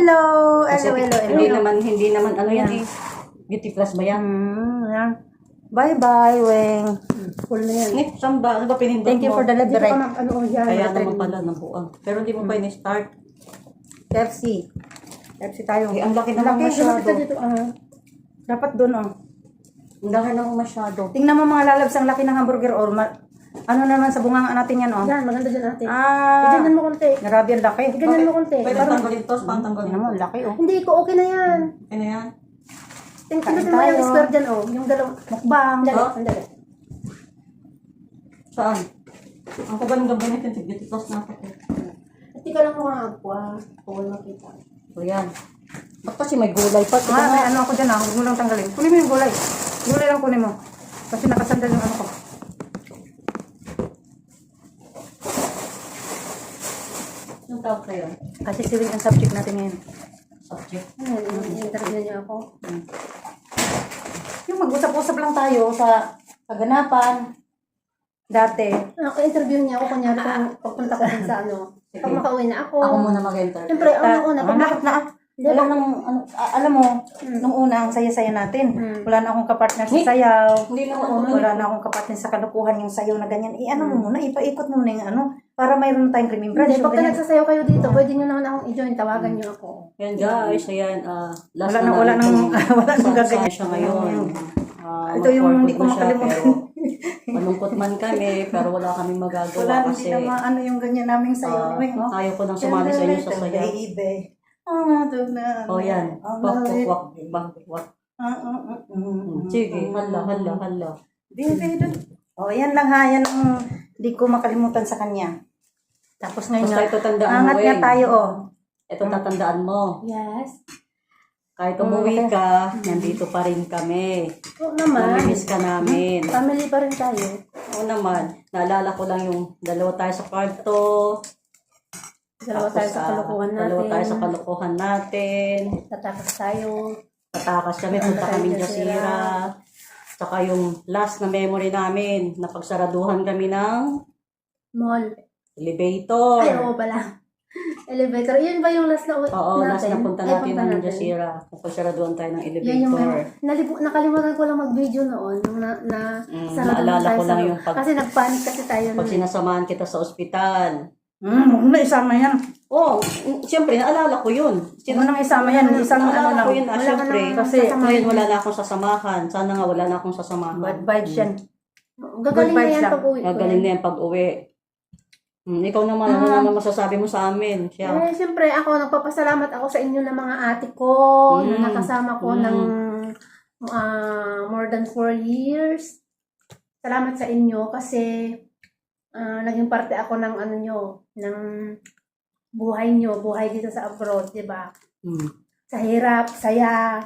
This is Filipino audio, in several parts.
Hello! Kasi Hello. hindi naman ano yan eh. Beauty plus ba yan? Yan. Bye-bye, Weng. Full na yan. Nick, saan ba? Ano ba pinindot mo? Thank you for the Dito libre. ka ano yan. Kaya naman pala nabuang. Pero hindi mo pa in-start. KFC. KFC tayo. Eh, ang laki naman masyado. Kita dito, Dapat doon, oh. Ang laki naman masyado. Tingnan mo mga lalabs, ang laki ng hamburger or ano naman sa bunga natin yan, oh. yan, maganda dyan natin. Ah, Ganyan mo konti. grabe ang laki. Ganyan mo konti. Pwede tanggalin to, pang-tanggalin Tingnan mo. mo, ang laki, oh. Hindi ko, okay na yan. Ano yan? Tingnan mo yung square dyan, oh. Yung dalawang. Mukbang. Sandali. Saan? Ang kaban-gaban natin, beauty plus natin. Hindi ka lang mukhang agwa. Huwag makita. O yan. Ba't kasi may gulay pa? Ito Ah, may nga. ano ako dyan, ah. Huwag mo lang tanggalin. Kunin mo yung gulay. Gulay lang kunin mo. Kasi nakasandal yung ano ko. Yung tawag kayo? Kasi siling ang subject natin ngayon. Subject. Interview niyo ako. Yung mag-usap-usap lang tayo sa kaganapan. Dati. Interview niya ako, kunyari kung pagpunta ko din sa ano. Pag makauwi na ako. Ako muna mag-enter. Siyempre, una. Bakit na? Wala nang, alam mo, nung una, ang saya-saya natin. Wala na akong kapartner sa sayaw. Hindi naman Wala na akong kapartner sa kalukuhan yung sayaw na ganyan. Ano mo muna, ipaikot mo na yung ano, para mayroon tayong remembrance. Hindi, pagka nagsasayaw kayo dito, pwede nyo naman akong i-join. Tawagan nyo ako. Yan guys, ayan. Last Wala nang namin wala nang saan gaganyan. siya ngayon. Ito yung hindi ko mag-forward na siya, makalimutan. pero malungkot man kami, pero wala kaming magagawa Wala, hindi kasi na ano yung ganyan naming sayaw. ayaw ko nang sumali sa inyo sa sayaw. Baby. Oh yan. Wak. Sige, hala. Oh, yan lang ha. Yan ang hindi ko makalimutan sa kanya. Tapos ngayon Basta ito tandaan mo, angat nga tayo, oh. Ito tatandaan mo. Yes. Kahit umuwi ka, nandito pa rin kami. Oo naman. Namimiss ka namin. Family pa rin tayo. Oo naman. Naalala ko lang yung dalawa tayo sa kwarto. Dalawa tayo sa kalokohan natin. Dalawa tayo sa kalokohan natin. Tatakas tayo. Tatakas kami, punta kami Jasira. Saka yung last na memory namin, napagsaraduhan kami ng Mall. elevator. Ay, oo pala. Elevator. Yun ba yung last na uwi Oo, natin? last na punta Ay, natin ng Jasira. Napagsaraduhan tayo ng Yan yung elevator. nakalimutan ko lang mag-video noon. Nung sarado naalala tayo ko lang sa- yung Kasi nagpanik kasi tayo. Pag sinasamahan kita sa ospital. Huwag na isama yan. Oh, siyempre, naalala ko yun. Huwag nang isama yan. Isang ano Naalala lang. ko yun, Wala ka siyempre. nang Kasi sasamahan. Ngayon wala na akong sasamahan. Sana nga wala na akong sasamahan. Bad vibes yan. Gagaling Good na vibes yan lang. pag uwi ko. Gagaling na yan pag uwi. Ikaw naman, ano naman masasabi mo sa amin? Siya. Siyempre ako, nagpapasalamat ako sa inyo ng mga ate ko na nakasama ko ng more than 4 years. Salamat sa inyo kasi naging parte ako ng ano nyo, ng buhay nyo, buhay dito sa abroad, di ba? Sa hirap, saya,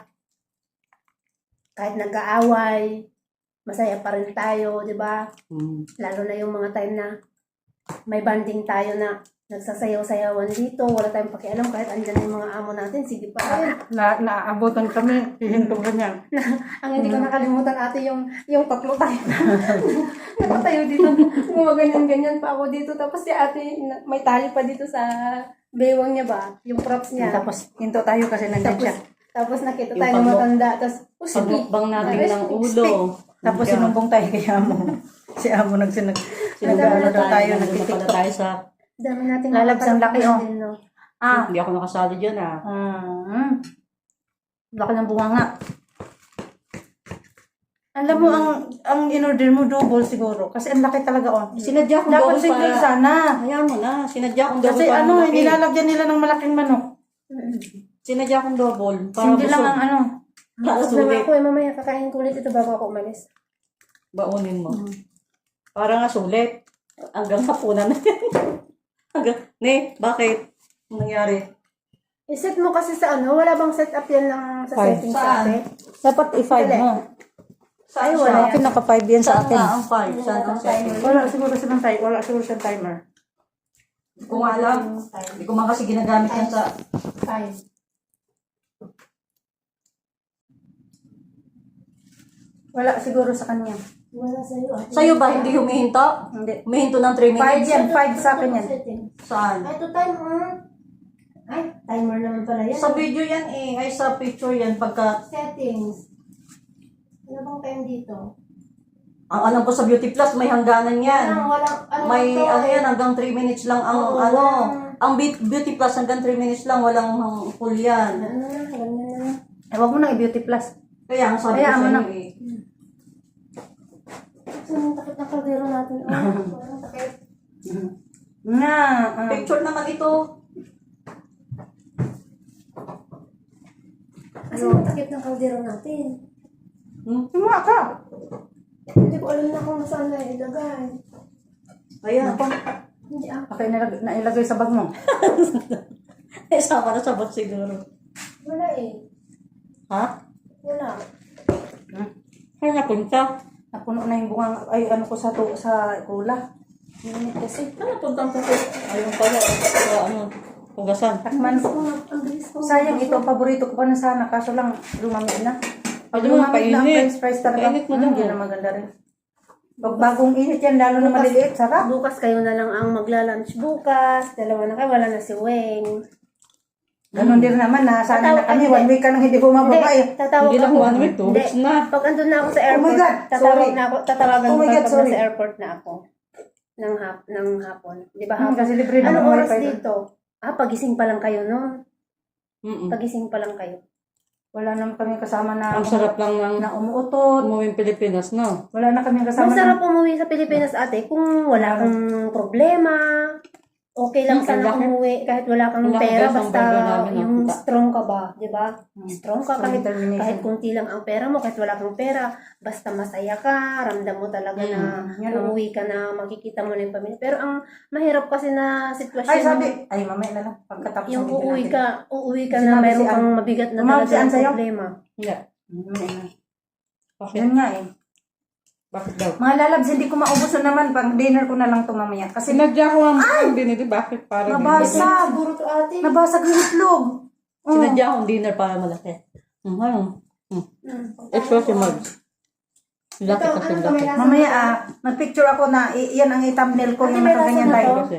kahit nag-aaway, masaya pa rin tayo, di ba? Lalo na yung mga time na may banding tayo na nagsasayaw-sayawan dito, wala tayong pakialam kahit andyan yung mga amo natin, sige pa rin. Naabutan kami. Hihintong ganyan. Ang hindi ko nakalimutan ate yung tatlo tayo. Nakatayo dito, gumaganyan-ganyan pa ako dito. Tapos si ate, may tali pa dito sa bewang niya ba? Yung props niya. Tapos, hinto tayo kasi nandyan siya. Tapos nakita Yung tayo ng matanda. Tapos, sige. Pagmukbang natin ng ulo. Tapos sinumbong tayo kay Amo. Si Amo nag-ano daw tayo, Nandun na pala nag-tiktok. tayo sa... Dami nating Lalabs ang laki, oh. din, no? Hindi ako nakasali dyan Laki ng bunga nga. Alam mo, ang in-order mo double siguro. Kasi ang laki talaga, oh. Sinadya kong Dapat double single para... sana. Hayaan mo na. Sinadya kong double Kasi para ano, malaki. nilalagyan nila ng malaking manok. Sinadya kong double para Hindi lang busog. ang ano. Para Tapos naman sulit. ako, mamaya kakain ko ulit ito bago ako umalis. Baunin mo. Para nga sulit. Hanggang hapunan na yan. Bakit? Anong nangyari? I-set mo kasi sa ano, wala bang set up yan lang sa Five. settings Saan? ate? Dapat i-5 mo. Ay, Sa wala. akin naka-5 yan sa Saan akin. nga ang 5? Saan ang setting? Wala siguro siyang timer. Hindi ko nga alam. Hindi ko man kasi ginagamit yan sa... Five. Wala siguro sa kanya. Wala sa'yo ate. Sa'yo ba hindi humihinto? Hindi. Humihinto ng 3 5 minutes? yan, 5 sa akin yan. Saan? Ito time, Ay, timer naman pala yan. Sa video yan eh. Ay, sa picture yan. Pagka, Settings. Ano bang time dito? ang alam ko sa Beauty Plus, may hangganan yan. Walang, May, to, ano yan, hanggang 3 minutes lang ang, Oo, ano, walang- ang Beauty Plus hanggang 3 minutes lang, walang full yan. Ano na, ganyan na. Eh, wag mo na i-beauty plus. Kaya, ang sabi ko Kaya, sa ano inyo na. eh. Saan yung takip na kaldero natin? Oh, walang takip. Nga. Picture naman ito. Kasi yung takip ng kaldero natin. Tumuha ka. Hindi ko alam na kung saan na ilagay. Ayan. Hindi ah. Okay, nailagay sa bag mo. Eh, sama na sabot siguro. Wala eh. Ha? Wala. Kaya napunta. Napuno na yung bunga, ay ano ko sa kula. Init kasi. Ano puntang ko? Ayun pala. Ano, pugasan. Takman. Ang bilis ko. Sayang ito, paborito ko pa na sana, kaso lang lumamig na. Pag Pwede mo lumamig na ang painit. french fries talaga, Painit mo lang. hindi na maganda rin. Pag bagong init yan, lalo na maliliit, sarap. Bukas kayo na lang ang magla-lunch bukas. Dalawa na kayo. Wala na si Weng. Ganon din naman, nasanay na kami, 1 week ka nang hindi bumababa eh. Tatawag Hindi lang ako. 1 week, 2 weeks Hindi. na. Pag andun na ako sa Oh my airport, God, sorry. tatawagan Oh ko my God, pag sorry. nasa airport na ako. Ng hapon. Di ba hapon? Kasi libre na Anong ang oras wifi doon. dito? Pagising pa lang kayo, no? Mm-mm. Pagising pa lang kayo. Wala naman kami kasama na, Ang sarap lang ng na umuutot. umuwing Pilipinas, no? Wala na kami kasama Masarap umuwi sa Pilipinas, ate, kung wala kang problema. Okay lang sana ang laki. umuwi kahit wala kang Ang laki pera, guys, ang basta burger namin, yung nakita. strong ka ba, di ba? Strong ka Strong kahit, determination. kahit kunti lang ang pera mo, kahit wala kang pera, basta masaya ka, ramdam mo talaga na yan, oh. uuwi ka na, makikita mo na yung pamilya. Pero ang mahirap kasi na sitwasyon, Ay, sabi, ay mamaya na lang, pagkatapos yung ng video natin. uuwi ka Sinabi na mayroon si Ann. kang mabigat na Tumawag si Ann talaga sa'yo? problema. Hindi. Mamaya na. Bakit? Yan nga eh. Bakit daw? Mga lalabs, hindi ko maubos na naman, pang dinner ko na lang ito mamaya. Kasi Sinadya ko ang binili. Bakit? Para nabasag. Siguro to ate. Nabasag yung itlog. Oh. Sinadya akong dinner para malaki. Ano? Extra si Mads. Laki Ito, kasi ano to, laki. may lasa Mamaya ba mag-picture ako na yan ang i-thumbnail ko, Ate, yung may nakaganyan lasa ba tayo. to? Kasi.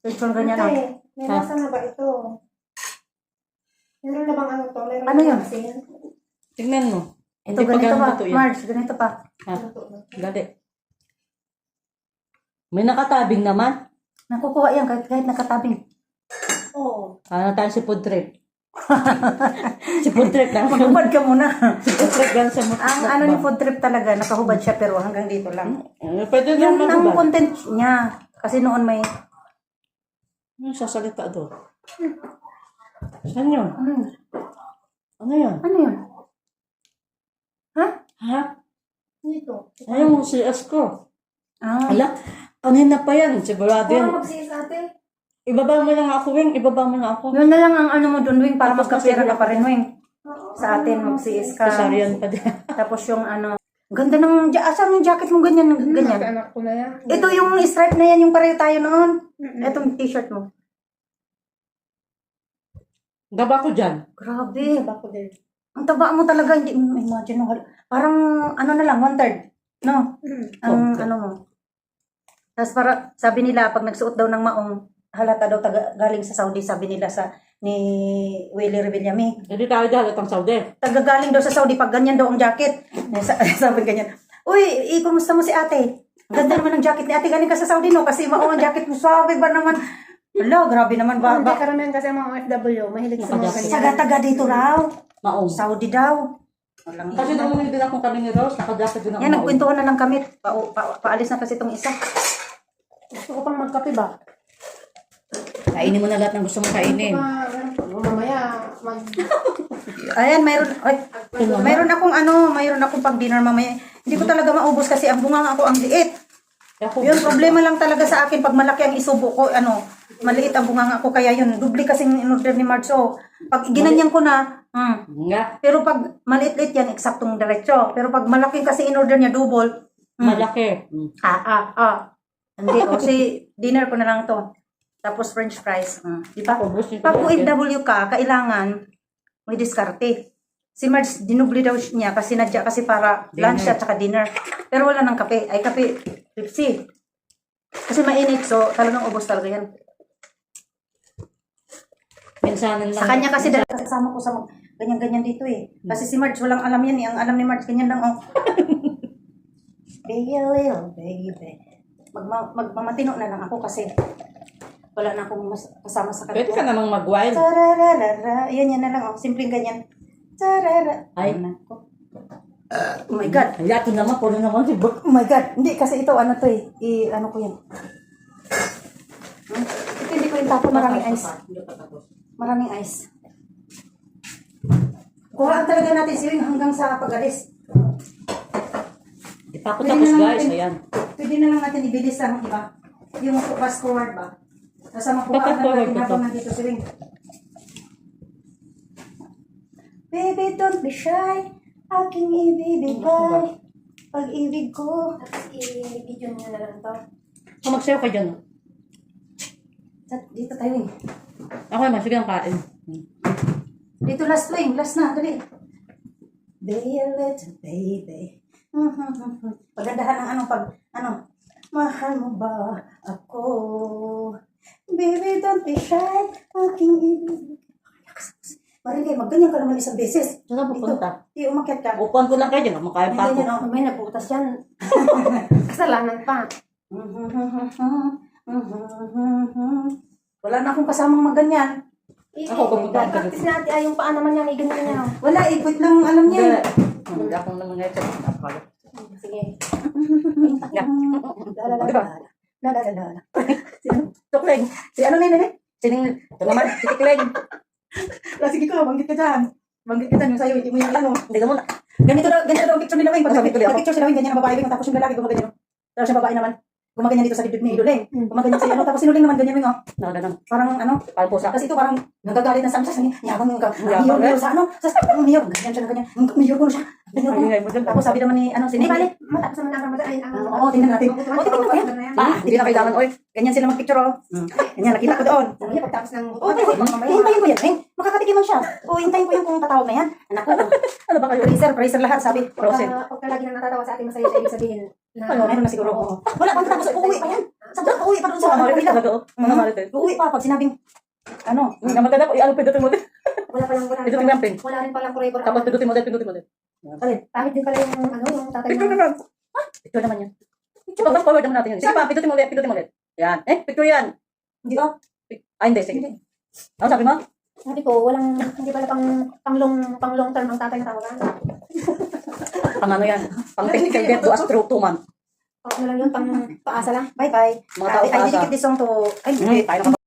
Picture ito? ganyan ah. Ate, may lasa na ba ito? Meron na bang ano to? Meron Ano na yun? asin? Tignan mo. Ito, Hindi pa ganito ganun pa. luto yan. Mars, ganito pa. Ha? Gali. May nakatabing naman. Nakukuha yan kahit nakatabing. Oo. Ano tayo si food trip? Si food trip lang. Maghubad ka muna. Si food trip lang sa Ang ano ni food trip talaga, nakahubad siya pero hanggang dito lang. Pwede Yan lang ang magubad. content niya. Kasi noon may... Ano sasalita doon? Saan yun? Ano yun? Ano yun? Ano yun? Ha? Ha? Dito. Ayun, si ko. Ah. Ala, kanina pa yan. Sigurado yan. Kung magsiis ate. Ibaba mo lang ako, Wing. Ibaba mo lang ako. Yun na lang ang ano mo doon, Wing, para Tapos magkapera kasi ka pa rin, Wing. Oo. Sa atin, magsiis ka. Kasarian pa din. Tapos yung ano... Ganda ng... Asan yung jacket mo ganyan? Ganyan. Anak ko na yan. Ito yung stripe na yan, yung pareho tayo noon. Itong t-shirt mo. Gaba ko dyan. Grabe. Iba ko din. Ang taba mo talaga, hindi mo imagine. Parang ano na lang, 1/3. No? Ang Okay. ano mo. Tapos para, sabi nila, pag nagsuot daw ng maong, halata daw galing sa Saudi, sabi nila ni Willie Revillame. Hindi tayo dahil ang Saudi. Tagagaling daw sa Saudi, pag ganyan daw ang jacket. Sabi ganyan, uy, kumusta mo si ate? Ganda naman ang jacket ni ate, galing ka sa Saudi, no? Kasi maong ang jacket mo, sabi ba naman? Wala, grabe naman ba? Hindi karamihan kasi ang mga OFW, mahilig sa mga Nakajacket. ganyan. Taga-taga dito raw. Maong. Saudi daw. Walang Kasi nung hindi din akong kami ni Rose, nakajacket din ako. yan, nagkwentuhan na lang kami. Paalis na kasi itong isa. Gusto ko pang magkape ba? Kainin mo na lahat ng gusto mong kainin. Mamaya, Ayan, mayroon akong pag dinner mamaya. Hindi ko talaga maubos kasi ang bunga ako ang liit. Yun, problema lang talaga sa akin pag malaki ang isubo ko, maliit ang bunganga ko, kaya yun, dubli kasing in-order ni Marge. So, pag ginanyan ko na, Nga. pero pag maliit-liit yan, eksaktong diretso. Pero pag malaki kasi in-order niya, double, Malaki. Hindi, si dinner ko na lang to. Tapos french fries. Di ba? Ubus niyo Pag to. OFW ka, kailangan may diskarte. Si Marge, dinubli daw niya kasi nadya kasi para lunch at saka dinner. Pero wala ng kape. Ay, kape, Pepsi. Kasi mainit, so talagang ubos talaga yan. Pinsanan lang. Sa kanya kasi dahil kasama ko sa ganyan-ganyan dito eh. Kasi si Marge, walang alam yan eh. Ang alam ni Marge, ganyan lang oh. Baby, little baby. Magmamatino na lang ako kasi wala na akong kasama sa Pwede ka kanila. namang mag-wild. Tarararara. Yan na lang oh. Simpleng ganyan. Tarara. Ay. Oh my God. Ay, ito naman. Puro naman si Bok. Oh my God. Hindi, kasi ito, ano to eh. Ano ko yan. Hindi ko yung tapon. Maraming ice. Maraming ice. Kuhaan talaga natin si Wing hanggang sa pag-alis. Di pa ako Pwede tapos na lang guys. natin- Ayan. Pwede na lang natin ibilis ang iba. Yung fast forward ba? Nasa makuhaan Fast na forward natin ko to. habang nandito si Wing. Baby, don't be shy. Aking ibibigay. Pag-ibig ko. Tapos i-video nyo na lang to. Kung magsayo ka dyan. Dito tayo Wing. Ako naman. Sige ang kain. Dito last Wing. Last na. Dali. Baby, little baby. Pagandahan ng mahal mo ba ako? Baby, don't be shy. Aking ibig. Maringay, magganyan ka naman isang beses. Saan ka pupunta? Di umakyat ka. Upuan ko lang kayo dyan. Makaya pa ako. Ganyan, oh. May nabutas yan. Kasalanan pa. Wala na akong kasamang maganyan. Ako, pupunta. Practice natin. Ay, yung paa naman yan. Ganyan niya. Wala, ikot lang alam niya. Hindi ako naman ngayon. Napakalo. Sige. Diba? Tukling. Si ano na yun, eh? Sining, ito naman, titikling. Sige ko, banggit ka dyan. Banggit ka dyan yung sa'yo, hindi mo yung ano. Hindi ka muna. Ganito daw ang picture nila, Wing. Pag Sabi ko lang ako. picture sila, Wing, ganyan ang babae, Wing. Tapos yung lalaki, gumaganyan. Tapos yung babae naman, gumaganyan dito sa dibdib ni Idoleng. Gumaganyan sa ano. Tapos sinuling naman, ganyan, Wing, oh. Nakaganang. Parang ano, Parang pusa. kasi ito parang nagagalit na sa ano, yabang yung Yabang, mayor sa ano, sa mayor, ganyan siya na ganyan. Mayor ko na siya. Mayor ko na. Ingay mo dyan. Tapos sabi naman ni, ano, si Hindi, Nene, bali. Matapos naman ang Ramadan. Ay, ang... oo, tingnan natin. Oo, tingnan ko yan. Hindi na kailangan, oy. Ganyan sila mag-picture, oh. Ganyan, nakita ko doon. Sabi niya, pagtapos ng... Oo, hintayin ko yan, Wing. Makakatikiman siya. Oo, hintayin ko yung kung tatawag na yan. Anak ko. Ano ba kayo? Praiser lahat, sabi. Frozen. Pagka lagi nang natatawa sa atin, masaya siya. Ibig sabihin na... Meron na siguro. Oo. Wala, pag tapos, uuwi pa yan. Sabi uuwi pa doon sa Mga ano, marites pila. talaga, oh. Mga marites. Uuwi pa pag sinabing, ano, Maganda po, i-ano pindutin mo din. Wala Pindutin mo yung pin. Wala rin palang forever. Tapos pindutin mo din, pindutin mo din. alin? Kahit din pala yung ano, yung tatay Picture mo. naman. Picture naman yan. Picture forward naman natin yun. Sige pa, pindutin mo ulit, pindutin mo ulit. Yan. Picture yan. Hindi ba? Hindi, sige. Ano sabi mo? Sabi ko, hindi pala pang long term ang tatay na tawagan. Pang ano yan? Pang technical death to as through 2 months. Ano lang yun, pang paasa lang. Bye-bye. Mga tao I dedicate paasa. this song to, ay, hindi. Tayo na